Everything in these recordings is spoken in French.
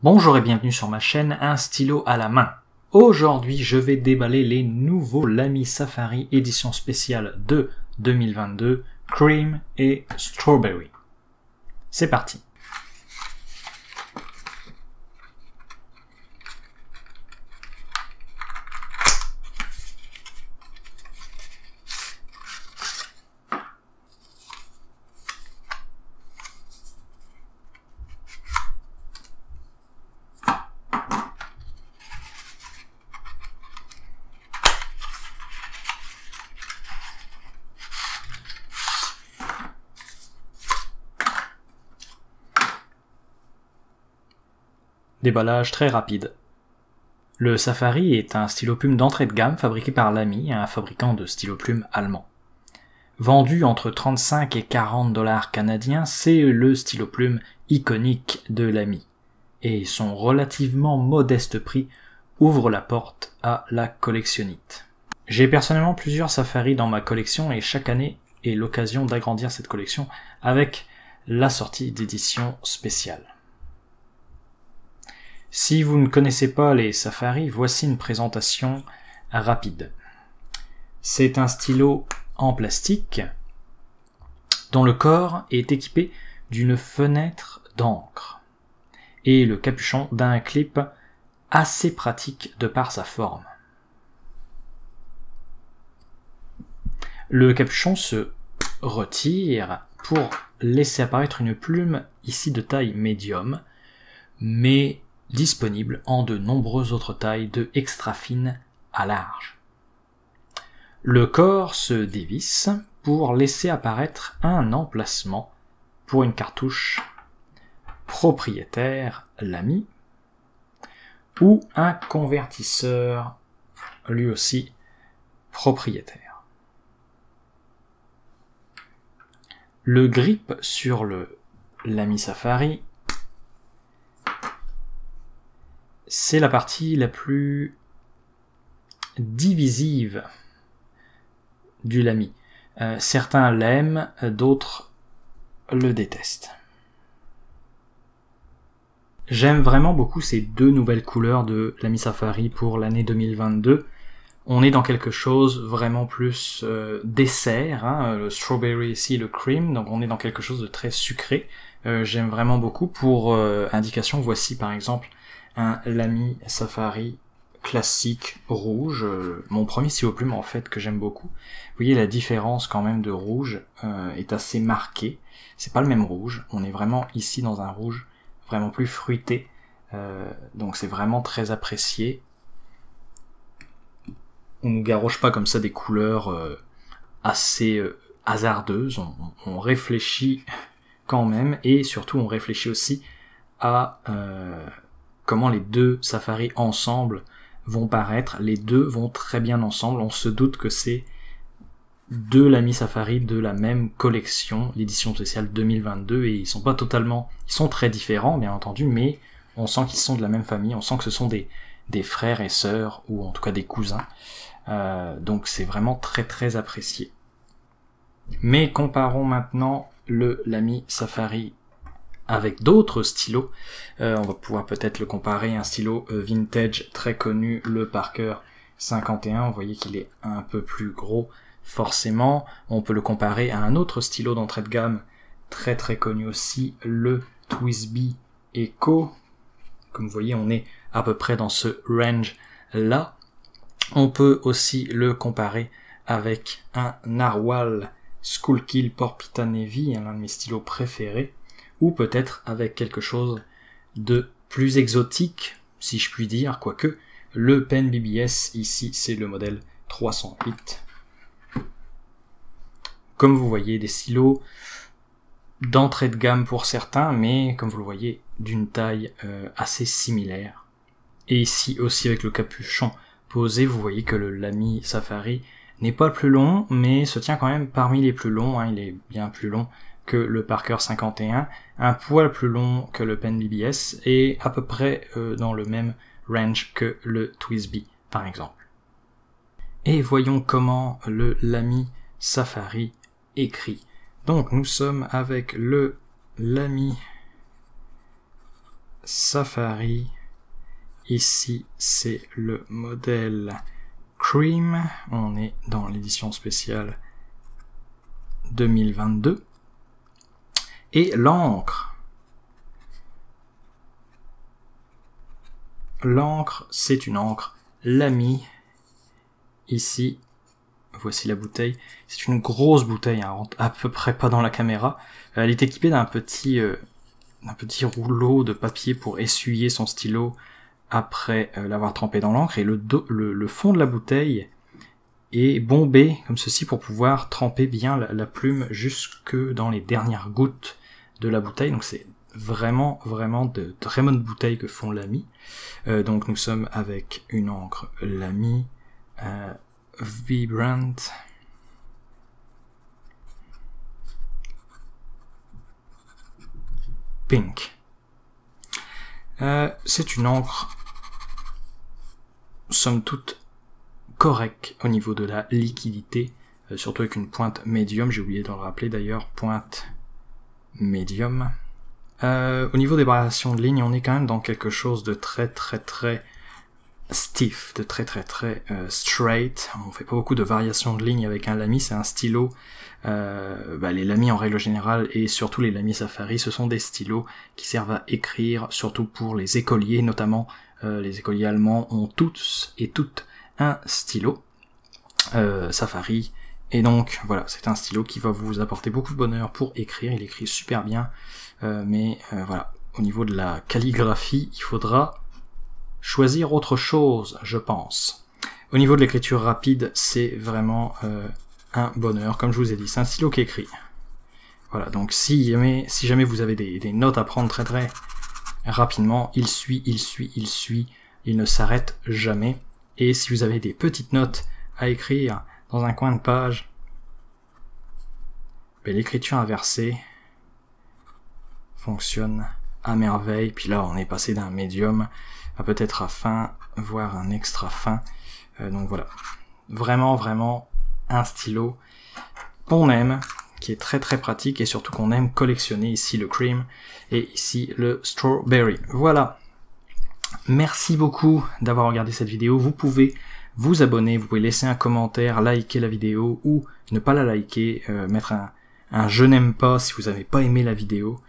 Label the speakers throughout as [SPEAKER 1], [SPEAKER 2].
[SPEAKER 1] Bonjour et bienvenue sur ma chaîne Un stylo à la main. Aujourd'hui, je vais déballer les nouveaux Lamy Safari édition spéciale de 2022, Cream et Strawberry. C'est parti. Déballage très rapide. Le Safari est un stylo plume d'entrée de gamme fabriqué par Lamy, un fabricant de stylo plume allemand. Vendu entre 35 et 40 dollars canadiens, c'est le stylo plume iconique de Lamy. Et son relativement modeste prix ouvre la porte à la collectionnite. J'ai personnellement plusieurs Safari dans ma collection et chaque année est l'occasion d'agrandir cette collection avec la sortie d'éditions spéciales. Si vous ne connaissez pas les Safari, voici une présentation rapide. C'est un stylo en plastique dont le corps est équipé d'une fenêtre d'encre et le capuchon d'un clip assez pratique de par sa forme. Le capuchon se retire pour laisser apparaître une plume ici de taille médium, mais disponible en de nombreuses autres tailles de extra fine à large. Le corps se dévisse pour laisser apparaître un emplacement pour une cartouche propriétaire Lamy ou un convertisseur lui aussi propriétaire. Le grip sur le Lamy Safari, c'est la partie la plus divisive du Lamy. Certains l'aiment, d'autres le détestent. J'aime vraiment beaucoup ces deux nouvelles couleurs de Lamy Safari pour l'année 2022. On est dans quelque chose vraiment plus dessert, hein, le strawberry ici, le cream, donc on est dans quelque chose de très sucré. J'aime vraiment beaucoup. Pour indication, voici par exemple un Lamy Safari classique rouge, mon premier stylo plume en fait que j'aime beaucoup. Vous voyez la différence quand même de rouge est assez marquée. C'est pas le même rouge, on est vraiment ici dans un rouge vraiment plus fruité, donc c'est vraiment très apprécié. On ne garoche pas comme ça des couleurs assez hasardeuses, on réfléchit quand même, et surtout on réfléchit aussi à comment les deux Safari ensemble vont paraître. Les deux vont très bien ensemble, on se doute que c'est deux Lamy Safari de la même collection, l'édition spéciale 2022, et ils sont très différents bien entendu, mais on sent qu'ils sont de la même famille, on sent que ce sont des frères et sœurs, ou en tout cas des cousins, donc c'est vraiment très très apprécié. Mais comparons maintenant le Lamy Safari avec d'autres stylos. On va pouvoir peut-être le comparer à un stylo vintage très connu, le Parker 51. Vous voyez qu'il est un peu plus gros forcément. On peut le comparer à un autre stylo d'entrée de gamme très très connu aussi, le TWSBI Echo. Comme vous voyez, on est à peu près dans ce range là. On peut aussi le comparer avec un Narwhal Schuylkill Porpita Navy, l'un de mes stylos préférés, ou peut-être avec quelque chose de plus exotique, si je puis dire, quoique le Pen BBS, ici c'est le modèle 308. Comme vous voyez, des stylos d'entrée de gamme pour certains, mais comme vous le voyez, d'une taille assez similaire. Et ici aussi avec le capuchon posé, vous voyez que le Lamy Safari n'est pas le plus long, mais se tient quand même parmi les plus longs, hein, il est bien plus long que le Parker 51, un poil plus long que le Pen BBS, et à peu près dans le même range que le TWSBI, par exemple. Et voyons comment le Lamy Safari écrit. Donc nous sommes avec le Lamy Safari. Ici, c'est le modèle Cream. On est dans l'édition spéciale 2022. Et l'encre. L'encre, c'est une encre Lamy. Ici, voici la bouteille. C'est une grosse bouteille, hein, à peu près pas dans la caméra. Elle est équipée d'un petit rouleau de papier pour essuyer son stylo après l'avoir trempé dans l'encre. Et le fond de la bouteille est bombé comme ceci pour pouvoir tremper bien la plume jusque dans les dernières gouttes de la bouteille. Donc c'est vraiment de très bonnes bouteilles que font Lamy. Donc nous sommes avec une encre Lamy Vibrant Pink. C'est une encre somme toute correcte au niveau de la liquidité, surtout avec une pointe médium, j'ai oublié de le rappeler d'ailleurs, pointe médium. Au niveau des variations de ligne, on est quand même dans quelque chose de très stiff, de très straight. On fait pas beaucoup de variations de ligne avec un Lamy, c'est un stylo. Les Lamy en règle générale et surtout les Lamy Safari, ce sont des stylos qui servent à écrire, surtout pour les écoliers, notamment les écoliers allemands ont tous et toutes un stylo Safari. Et donc voilà, c'est un stylo qui va vous apporter beaucoup de bonheur pour écrire, il écrit super bien, mais voilà, au niveau de la calligraphie, il faudra choisir autre chose, je pense. Au niveau de l'écriture rapide, c'est vraiment un bonheur, comme je vous ai dit, c'est un stylo qui écrit. Voilà, donc si jamais vous avez des notes à prendre très rapidement, il suit, il ne s'arrête jamais. Et si vous avez des petites notes à écrire dans un coin de page, l'écriture inversée fonctionne à merveille. Puis là, on est passé d'un médium à peut-être à fin, voire un extra fin. Donc voilà, vraiment un stylo qu'on aime, qui est très pratique et surtout qu'on aime collectionner. Ici le Cream et ici le Strawberry. Voilà. Merci beaucoup d'avoir regardé cette vidéo. Vous pouvez vous abonner, vous pouvez laisser un commentaire, liker la vidéo ou ne pas la liker, mettre un je n'aime pas si vous n'avez pas aimé la vidéo.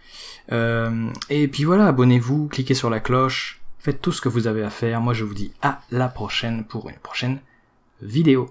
[SPEAKER 1] Et puis voilà, abonnez-vous, cliquez sur la cloche, faites tout ce que vous avez à faire. Moi je vous dis à la prochaine pour une prochaine vidéo.